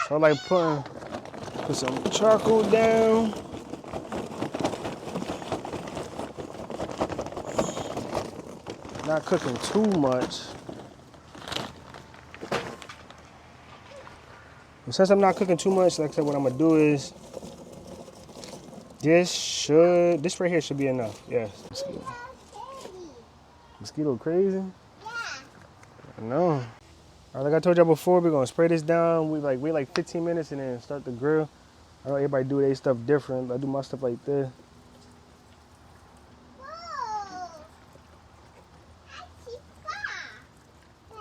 So I like put some charcoal down. Not cooking too much. And since I'm not cooking too much, like I said, what I'm gonna do is this right here should be enough. Yes. Mosquito crazy? I know. All right, like I told y'all before, we're gonna spray this down. We wait like 15 minutes and then start the grill. I know everybody do their stuff different. I do my stuff like this.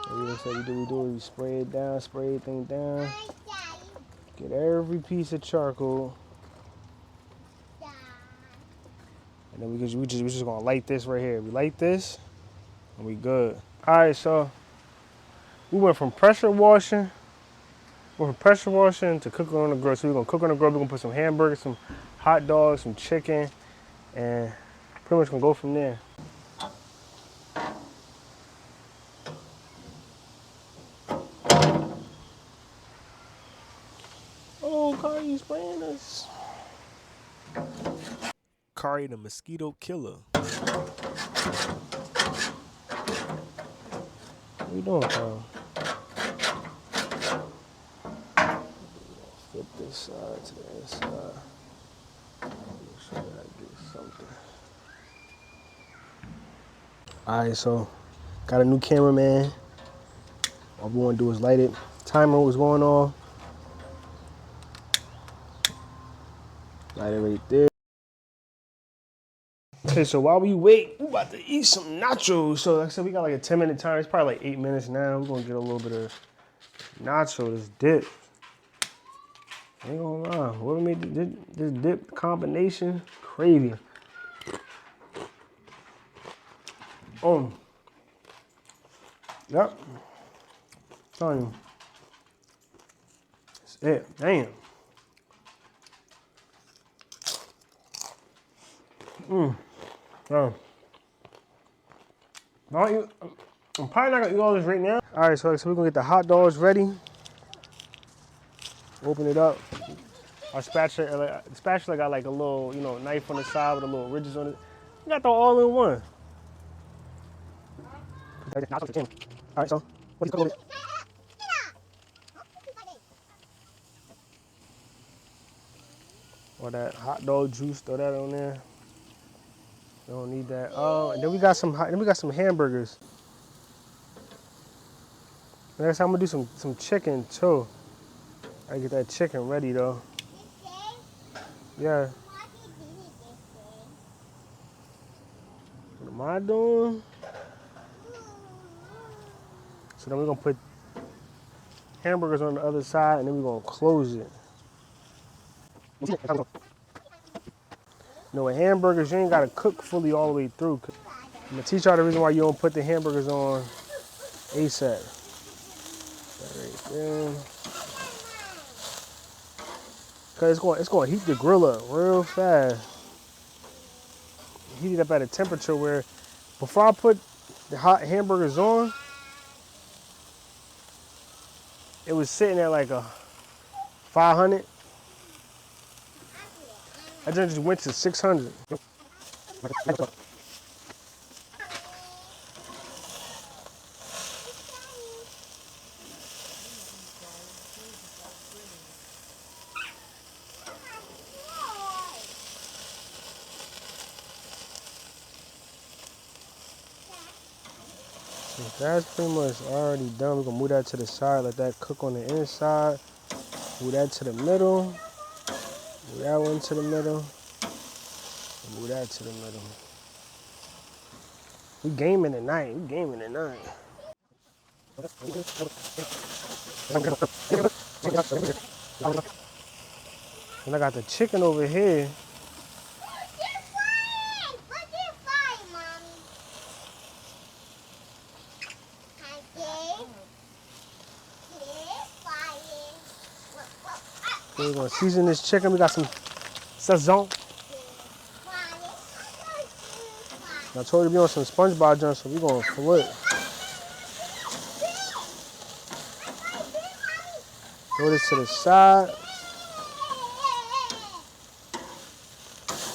We spray it down, spray everything down. Get every piece of charcoal. And then we just gonna light this right here. We light this and we good. All right, so we went from pressure washing to cooking on the grill. So we're gonna cook on the grill. We're gonna put some hamburgers, some hot dogs, some chicken, and pretty much gonna go from there. Oh, Kari's spraying us. Kari the mosquito killer. What you doing, Kari? Flip this side to the inside. Make sure that I get something. Alright, so got a new cameraman. All we want to do is light it. Timer was going on. Light it right there. Okay, so while we wait, we're about to eat some nachos. So like I said, we got like a 10-minute time. It's probably like 8 minutes now. We're gonna get a little bit of nacho, this dip. I ain't gonna lie, whoever made this dip combination, crazy. Yep. Telling you. That's it. Damn. I'm probably not gonna eat all this right now. All right, so we're gonna get the hot dogs ready. Open it up. Our spatula, the spatula got like a little, knife on the side with a little ridges on it. You got the all in one. All right, so what do you cook? Or that hot dog juice, throw that on there. We don't need that. Oh, and then we got some hamburgers. Next time I'm gonna do some chicken too. I get that chicken ready though. Yeah. What am I doing? So then we're gonna put hamburgers on the other side and then we're gonna close it. With hamburgers, you ain't gotta cook fully all the way through. I'm gonna teach y'all the reason why you don't put the hamburgers on ASAP. That right there. Cause it's gonna heat the grill up real fast. Heat it up at a temperature where before I put the hot hamburgers on, it was sitting at like a 500. I just went to 600. That's pretty much already done. We're gonna move that to the side, let that cook on the inside. Move that to the middle. Move that one to the middle. And move that to the middle. We gaming tonight. And I got the chicken over here. We're gonna season this chicken. We got some sizzling. I told you we on some SpongeBob junk, so we're gonna flip. Throw this to the side.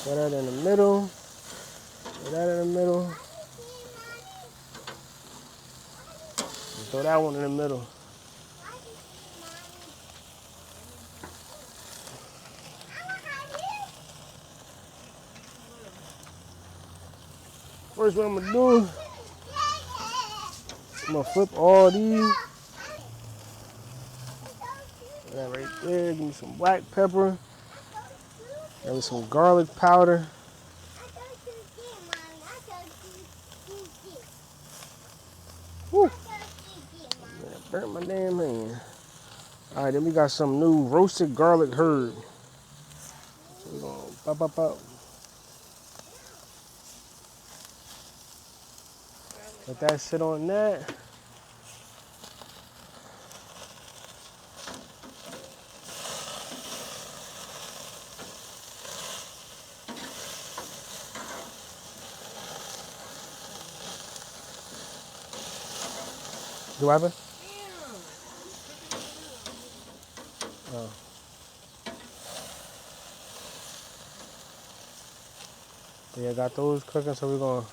Throw that in the middle. Throw that in the middle. And throw that one in the middle. First what I'm gonna do, I'm gonna flip all these. Put that right there. Give me some black pepper. Give me some garlic powder. Woo! Man, I burnt my damn hand. All right, then we got some new roasted garlic herb. So we're gonna pop, pop, pop. Let that sit on that. Do what happen? Oh. Yeah, I got those cooking, so we're gonna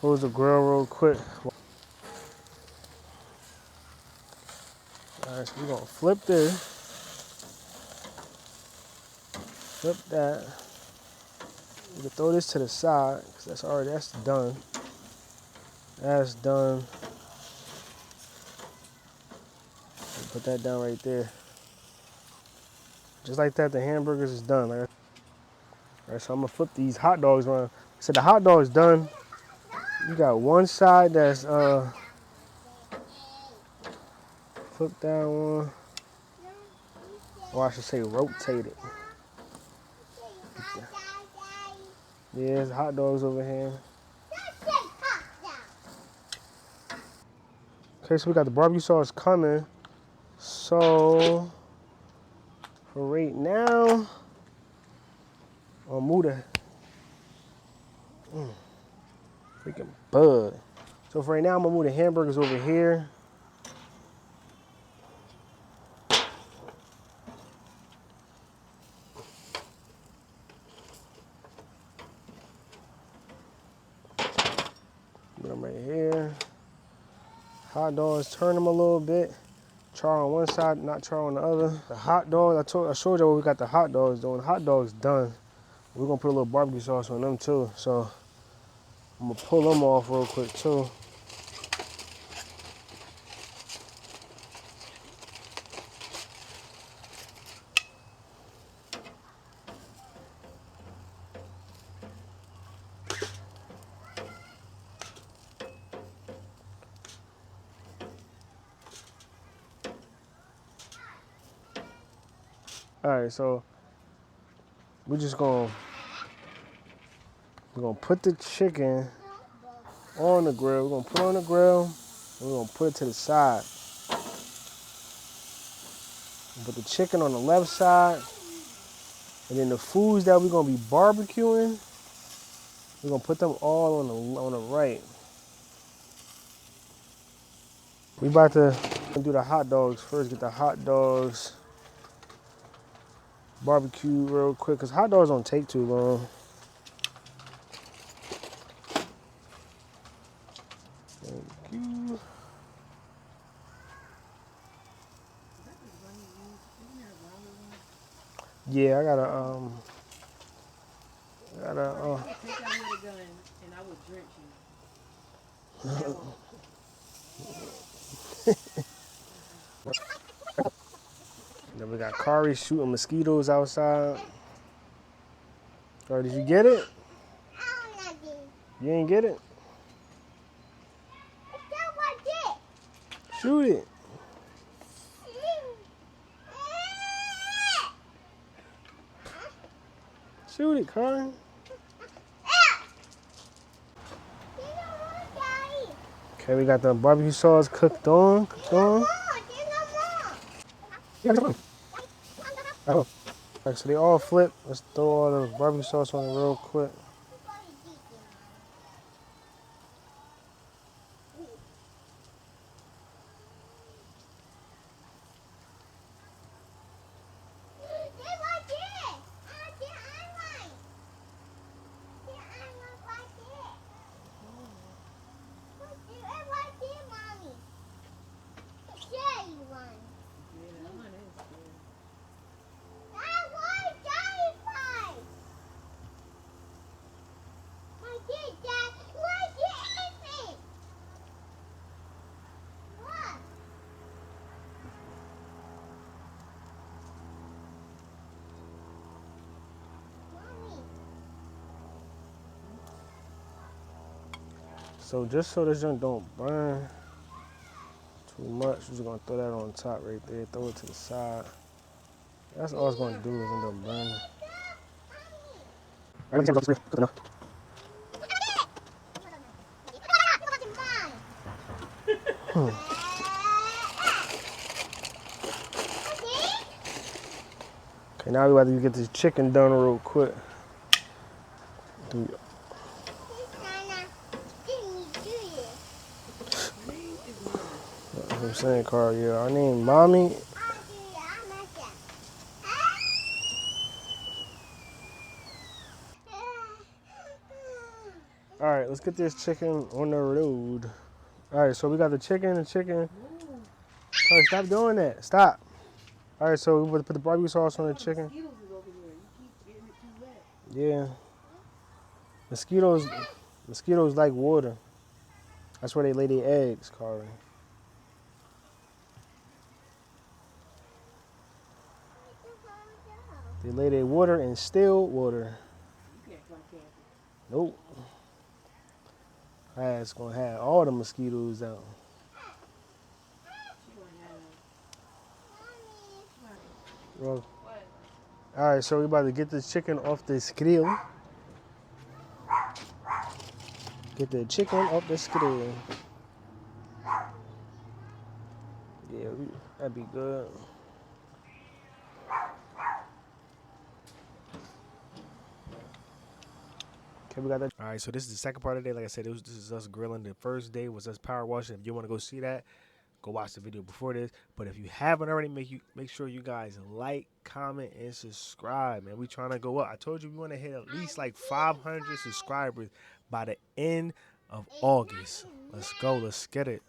close the grill real quick. All right, so we're gonna flip this, flip that. We can throw this to the side, because that's done. That's done. Put that down right there. Just like that, the hamburgers is done. All right, so I'm gonna flip these hot dogs around. So the hot dog is done. You got one side that's flip that one, or I should say rotate it. Yeah, there's hot dogs over here. Okay, so we got the barbecue sauce coming. So for right now, I'll move the freaking bud. So for right now, I'm gonna move the hamburgers over here. Put them right here. Hot dogs, turn them a little bit. Char on one side, not char on the other. The hot dogs, I showed you what we got the hot dogs doing. The hot dogs done. We're gonna put a little barbecue sauce on them too. So I'm gonna pull them off real quick too. All right, so we're gonna put the chicken on the grill. We're gonna put it on the grill and we're gonna put it to the side. Put the chicken on the left side, and then the foods that we're gonna be barbecuing, we're gonna put them all on the right. We about to do the hot dogs first. Get the hot dogs barbecue real quick, cause hot dogs don't take too long. Thank you. Yeah, I gotta I think I would have done, and I would drench you. Then we got Kari shooting mosquitoes outside. Kari, did you get it? You ain't get it? Shoot it. Shoot it, Kari. Okay, we got the barbecue sauce cooked on. Yeah, come on. Oh. Alright, so they all flip. Let's throw all the barbecue sauce on it real quick. So just so this junk don't burn too much, we're just gonna throw that on top right there. Throw it to the side. That's all it's gonna do is end up burning. Alright, let me take it off the grill. Okay, now we about to get this chicken done real quick. Name is mine. That's what I'm saying, Carl. Yeah, our name Mommy. All right, let's get this chicken on the road. All right, so we got the chicken. Ooh, All right, stop doing that. Stop. All right, so we put the barbecue sauce on the the chicken. mosquitoes is over here. You keep getting it too wet. Yeah. Mosquitoes like water. That's where they lay their eggs, Carl. They lay their water in still water. You can't come camping. Nope. That's gonna have all the mosquitoes out. She gonna have. Well, What? all right, so we about to get this chicken off this grill. Get the chicken off this grill. Yeah, that'd be good. Okay, we got that. All right, so this is the second part of the day. Like I said, this is us grilling. The first day was us power washing. If you want to go see that, go watch the video before this. But if you haven't already, make sure you guys like, comment, and subscribe, man. We trying to go up. I told you we want to hit at least like 500 subscribers by the end of August. Let's go. Let's get it.